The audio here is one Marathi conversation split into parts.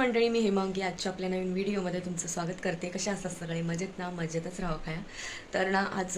मंडळी, मी हेमांगी आजच्या आपल्या नवीन व्हिडिओमध्ये तुमचं स्वागत करते. कशा असतात सगळे? मजेत ना? मजेतच राहा काय. तर ना आज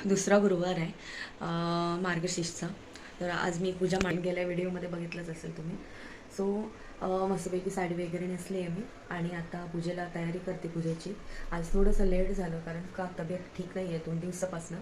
दुसरा गुरुवार आहे मार्गशीर्षचा. तर आज मी पूजा मांड गेल्या व्हिडिओमध्ये बघितलंच असेल तुम्ही. सो मस्तपैकी साडी वगैरे नेसली आहे मी आणि आता पूजेला तयारी करते पूजेची. आज थोडंसं लेट झालं कारण का तब्येत ठीक नाही आहे 2 दिवसापासून.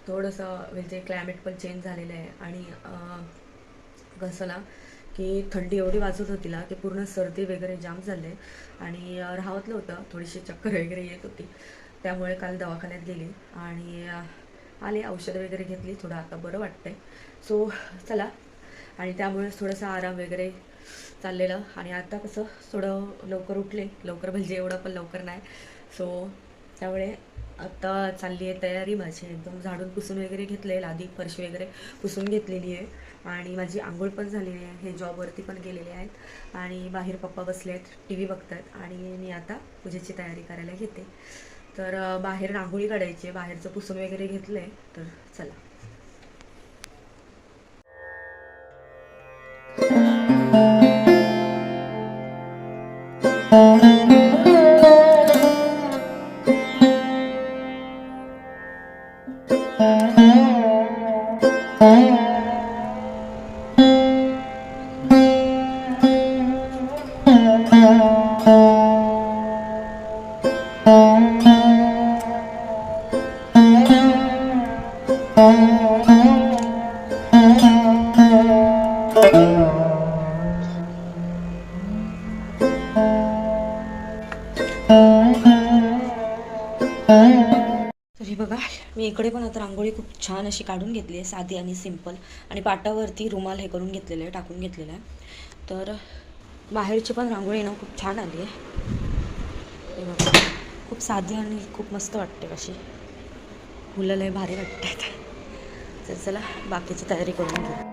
थोडंसं म्हणजे क्लायमेट पण चेंज झालेलं आहे आणि कसं ना की थंडी एवढी वाजत होती ना की पूर्ण सर्दी वगैरे जाम झाले आणि राहतलं होतं, थोडीशी चक्कर वगैरे येत होती. त्यामुळे काल दवाखान्यात गेली आणि आले, औषधं वगैरे घेतली, थोडं आता बरं वाटतंय. सो चला, आणि त्यामुळेच थोडंसं आराम वगैरे चाललेलं. आणि आता कसं थोडं लवकर उठले, लवकर म्हणजे एवढं पण लवकर नाही. सो त्यामुळे आता चालली आहे तयारी माझी. एकदम झाडून पुसून वगैरे घेतले, आधी फरशी वगैरे पुसून घेतलेली आहे आणि माझी आंघोळ पण झालेली आहे. हे जॉबवरती पण गेलेले आहेत आणि बाहेर पप्पा बसले आहेत, टी व्ही बघत आहेत आणि मी आता पूजेची तयारी करायला घेते. तर बाहेर रांगोळी काढायची आहे, बाहेरचं पुसून वगैरे घेतलं आहे. तर चला. तर हे बघा, मी इकडे पण आता रांगोळी खूप छान अशी काढून घेतली आहे, साधी आणि सिंपल. आणि पाटावरती रुमाल हे करून घेतलेलं आहे, टाकून घेतलेलं आहे. तर बाहेरची पण रांगोळी ना खूप छान आली आहे. हे बघा, खूप साधी आणि खूप मस्त वाटते अशी. मुलं लय भारी वाटतात. तर चला बाकीची तयारी करून घेऊ.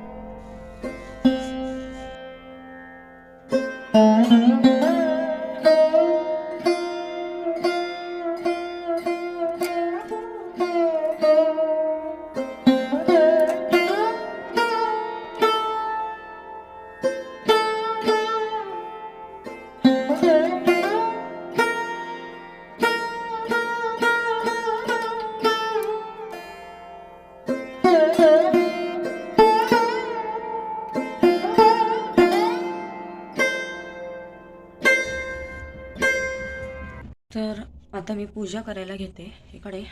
तर आता मी पूजा करायला घेते. इकडे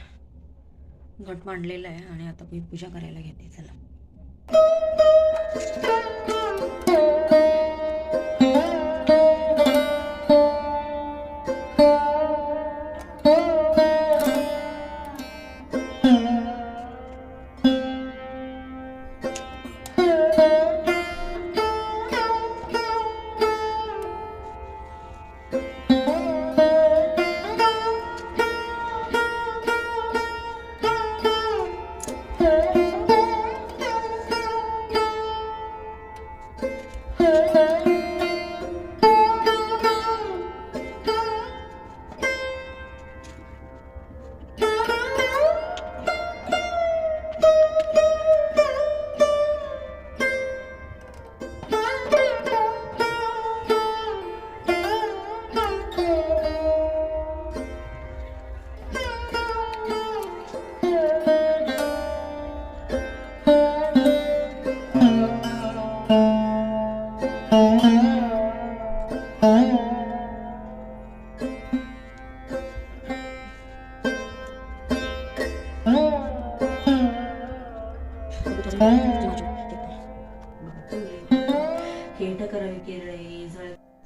घट मांडलेला आहे आणि आता मी पूजा करायला घेते. चला.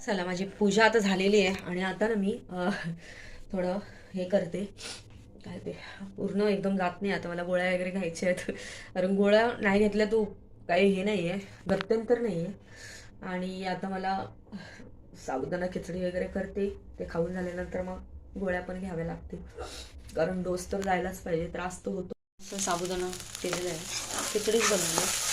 चला, माझी पूजा आता झालेली आहे आणि आता ना मी थोडं हे करते. काय ते पूर्ण एकदम जात नाही आता, मला गोळ्या वगैरे घ्यायच्या आहेत. कारण गोळ्या नाही घेतल्या तो काही हे नाही आहे, गत्यंतर नाही आहे. आणि आता मला साबुदाणा खिचडी वगैरे करते, ते खाऊन झाल्यानंतर मग गोळ्या पण घ्याव्या लागतील. कारण डोस तर जायलाच पाहिजे, त्रास तो होतो. साबुदाणा केलेला आहे, खिचडीच बनवली.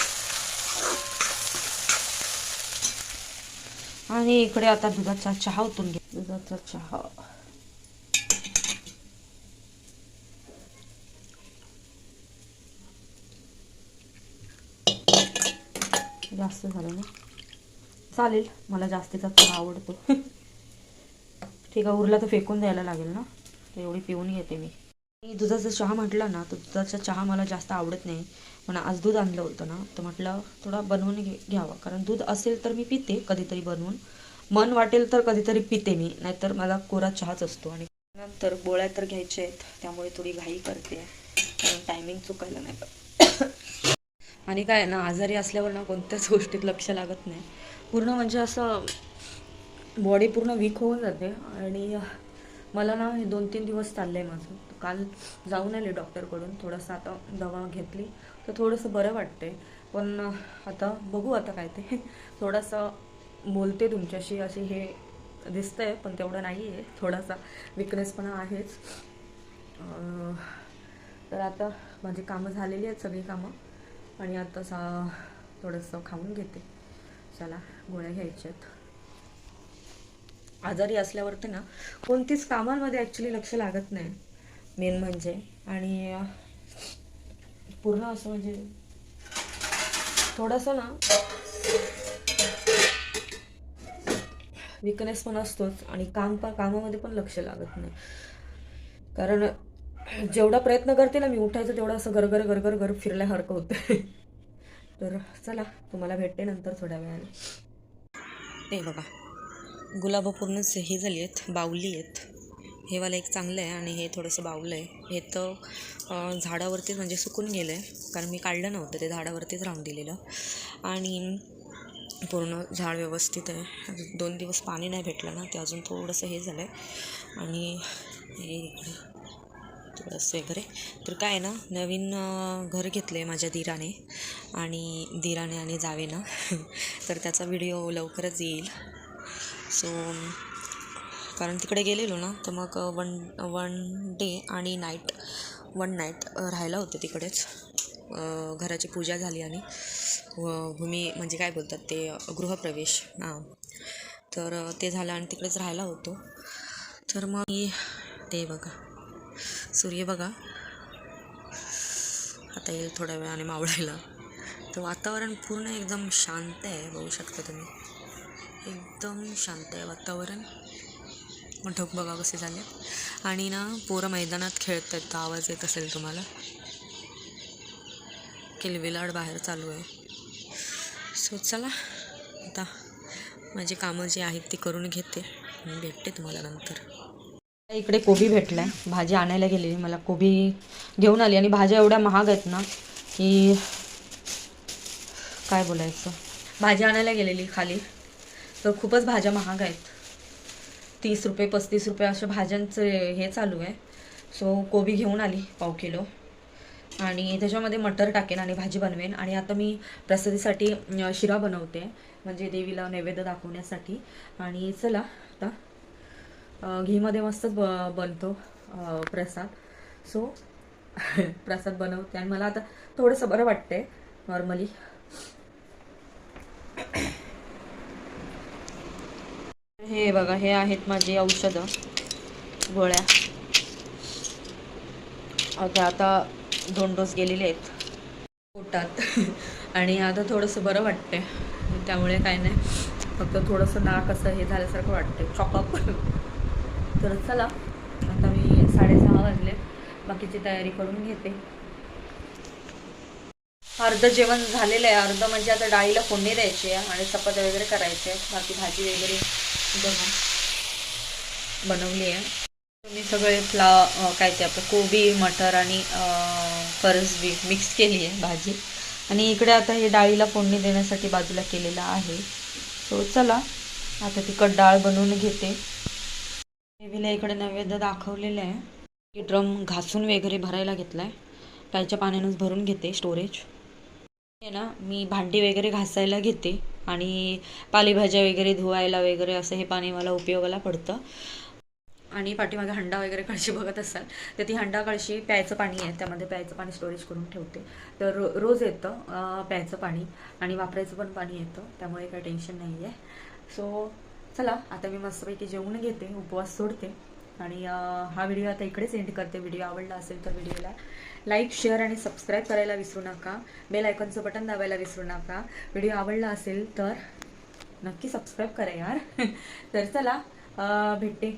आणि इकडे आता दुधाचा चहा ओतून घे. दुधाचा चहा जास्त झालं ना, चालेल, मला जास्तीचा चहा आवडतो. ठीक आहे, उरला तर फेकून द्यायला लागेल ना, तर एवढी पिऊन घेते मी. दुधाचा चहा म्हटलं ना, तर दुधाचा चहा मला जास्त आवडत नाही. पण आज दूध आणलं होतं ना, तर म्हटलं थोडा बनवून घ्यावा, कारण दूध असेल तर मी पिते कधीतरी बनवून, मन वाटेल तर कधीतरी पिते मी, नाहीतर मला कोरा चहाच असतो. आणि नंतर गोळ्या तर घ्यायच्या आहेत, त्यामुळे थोडी घाई करते, कारण टायमिंग चुकायला नाही पाहिजे. आणि काय आहे ना, आजारी असल्यावर ना कोणत्याच गोष्टीत लक्ष लागत नाही, पूर्ण म्हणजे असं बॉडी पूर्ण वीक होऊन जाते. आणि मला ना हे 2-3 दिवस चाललं आहे माझं. काल जाऊन आले डॉक्टरकडून, थोडंसं आता दवा घेतली तर थोडंसं बरं वाटते. पण आता बघू आता काय ते थोडंसं बोलते तुमच्याशी अशी हे दिसतंय, पण तेवढं नाही आहे, थोडासा विकनेसपणा आहेच. तर आता माझी कामं झालेली आहेत, सगळी कामं, आणि आता थोडंसं खाऊन घेते. चला, गोळ्या घ्यायच्या आहेत. आजारी असल्यावरती ना कोणतीच कामांमध्ये ॲक्च्युली लक्ष लागत नाही, मेन म्हणजे. आणि पूर्ण असं म्हणजे थोडंसं ना विकनेस पण असतोच, आणि कामामध्ये पण लक्ष लागत नाही. कारण जेवढा प्रयत्न करते ना मी उठायचं, तेवढं असं गरगर गरगर घर फिरल्यासारखं होतं. तर चला, तुम्हाला भेटते नंतर थोड्या वेळाने. ते बघा, गुलाबं पूर्णच हे झाली आहेत, बावली आहेत. हे वाला एक चांगलं आहे, आणि हे थोडंसं बावलं आहे. हे तर झाडावरतीच म्हणजे सुकून गेलं आहे, कारण मी काढलं नव्हतं, ते झाडावरतीच राहून दिलेलं. आणि पूर्ण झाड व्यवस्थित आहे. 2 दिवस पाणी नाही भेटलं ना, ते अजून थोडंसं हे झालं आहे. आणि हे थोडंसं वगैरे. तर काय ना, नवीन घर घेतलं आहे माझ्या दीराने आणि जावेनं तर त्याचा व्हिडिओ लवकरच येईल. सो कारण तिकडे गेलेलो ना, तर मग वन डे आणि वन नाईट राहायला होते तिकडेच. घराची पूजा झाली आणि भूमी म्हणजे काय बोलतात ते, गृहप्रवेश, हां, तर ते झालं आणि तिकडेच राहायला होतो. तर मग ते बघा, सूर्य बघा आता येईल थोड्या वेळाने मावळायला. तर वातावरण पूर्ण एकदम शांत आहे, बघू शकता तुम्ही, एकदम शांत आहे वातावरण. मग ढग बघा कसे झाले. आणि ना पोरं मैदानात खेळत आहेत, तर आवाज येत असेल तुम्हाला, किलबिलाट बाहेर चालू आहे. सो चला, आता माझी कामं जी आहेत ती करून घेते आणि भेटते तुम्हाला नंतर. इकडे कोबी भेटलाय, भाजी आणायला गेलेली, मला कोबी घेऊन आली. आणि भाज्या एवढ्या महाग आहेत ना की काय बोलायचं. भाजी आणायला गेलेली खाली, तर खूपच भाज्या महाग आहेत. 30 रुपये 35 रुपये अशा भाज्यांचं हे चालू आहे. सो कोबी घेऊन आली पाव किलो, आणि त्याच्यामध्ये मटर टाकेन आणि भाजी बनवेन. आणि आता मी प्रसादीसाठी शिरा बनवते, म्हणजे देवीला नैवेद्य दाखवण्यासाठी. आणि चला आता घीमध्ये मस्तच बनतो प्रसाद. सो प्रसाद बनवते, आणि मला आता थोडंसं बरं वाटतंय नॉर्मली. हे बघा, हे आहेत माझी औषधं, गोळ्या. आता 2 डोस गेलेले आहेत पोटात. आणि आता थोडंसं बरं वाटतंय, त्यामुळे काय नाही, फक्त थोडंसं नाक असं हे झाल्यासारखं वाटतंय, चॉकअप. तर चला, आता मी 6:30 वाजले, बाकीची तयारी करून घेते. अर्ध जेवण झालेलं आहे, अर्ध म्हणजे आता डाळीला फोडणी द्यायची आहे आणि चपात्या वगैरे करायचे आहेत. बाकी भाजी वगैरे बनवली आहे. मी सगळे काय ते आपलं कोबी, मटर आणि फरसबी मिक्स केली आहे भाजी. आणि इकडे आता हे डाळीला फोडणी देण्यासाठी बाजूला केलेलं आहे. सो चला, आता तिखट डाळ बनवून घेते. देवीला इकडे नैवेद्य दाखवलेलं आहे की ड्रम घासून वगैरे भरायला घेतला आहे, प्यायच्या पाण्यानंच भरून घेते स्टोरेज. हे ना, मी भांडी वगैरे घासायला घेते आणि पालेभाज्या वगैरे धुवायला वगैरे असं हे पाणी मला उपयोगाला पडतं. आणि पाठीमागे हंडा वगैरे कळशी बघत असाल, तर ती हंडा कळशी प्यायचं पाणी आहे, त्यामध्ये प्यायचं पाणी स्टोरेज करून ठेवते. तर रोज येतं प्यायचं पाणी, आणि वापरायचं पण पाणी येतं, त्यामुळे काही टेन्शन नाही आहे. सो चला, आता मी मस्तपैकी जेवून घेते, उपवास सोडते. आणि हा व्हिडिओ आता इकडेच एंड करते. व्हिडिओ आवडला असेल तर व्हिडिओला लाईक, शेअर आणि सबस्क्राईब करायला विसरू नका. बेल आयकॉनचं बटन दाबायला विसरू नका. व्हिडिओ आवडला असेल तर नक्की सबस्क्राईब करा यार. तर चला, भेटते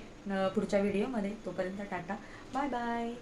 पुढच्या व्हिडिओमध्ये. तोपर्यंत टाटा, बाय बाय.